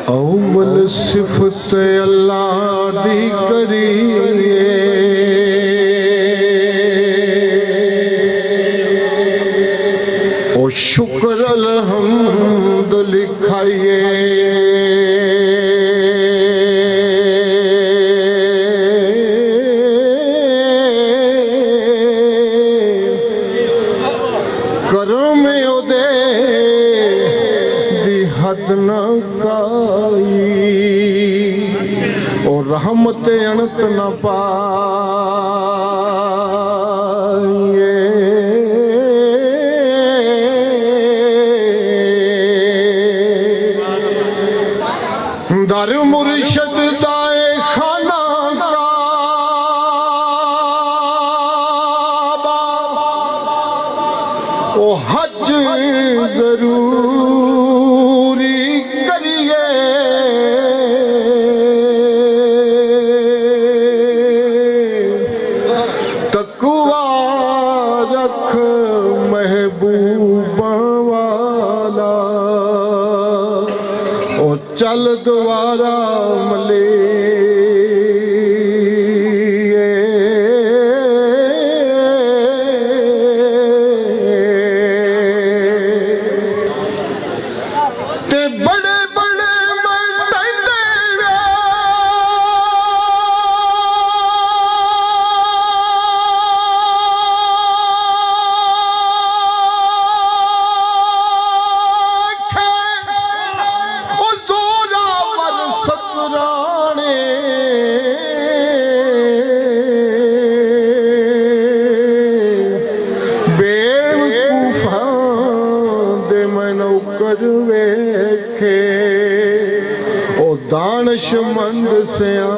अव्वल सिफत अल्लाह दी करिए, ओ शुक्र अलहम्द लिखाइए। करम ओदे दी हद न काई, और रहमत अनंत न पाए। दर मुर्शद दाए खाना काबा, ओ हज जरूरी करिए। तकवा रख महबूबा वाला, ओ चल द्वारा मले। बड़े बड़े सतराने, बेवकूफा दे मनौकर वेखे, ओ दानशमंद सियाने।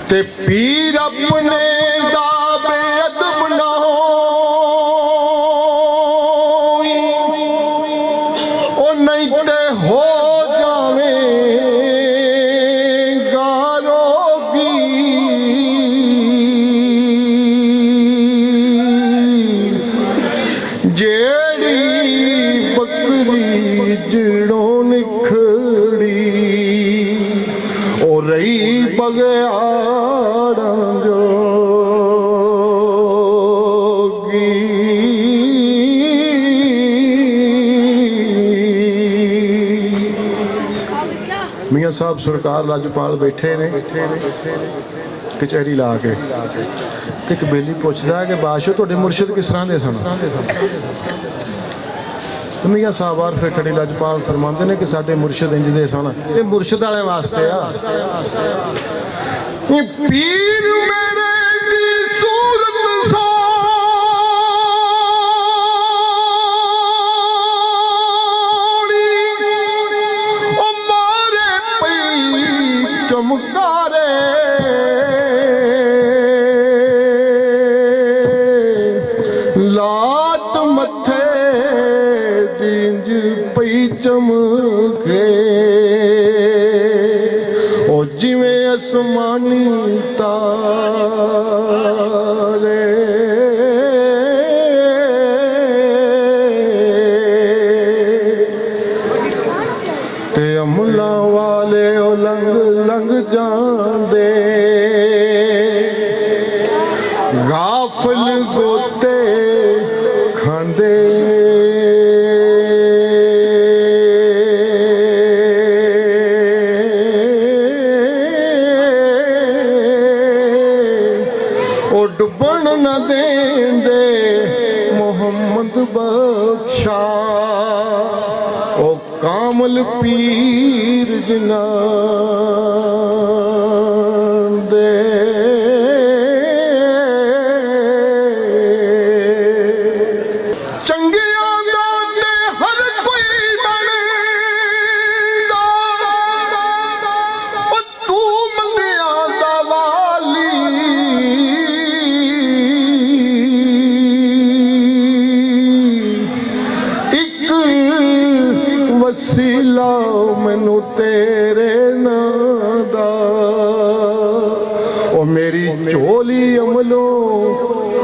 ते पीर अपने हो जावे गारोगी, जेड़ी बकरी जड़ों निखड़ी, ओ रही बगयाड़ा जोगी। मियाँ साहब सरकार राज्यपाल बैठे ने कचहरी ला के, एक बेली पूछता है कि बादशाह तुहाडे मुर्शिद किस तरह दे सन। मियाँ साहब बाहर फिर खड़ी राज्यपाल फरमाते ने कि साडे मुर्शिद इंज दे सन। ये मुर्शिद वाले वास्ते आ। पीर मेरे दी सूरत चमकारे, लात मथे दिंज पई चमके, ओ जिवें आसमानी तारे। ते अमला वाले ओ लंग लंग जांदे, गाफिल गोते खांदे। ओ डुबन न देंदे मोहम्मद बख्शा, ओ कामल पीर जिना दे। चंगियां दाते हर कोई बनदा, ओ तू मंगिया दा वाली। एक वसीला मैनू तेरे नाम दा मेरी झोली अमलों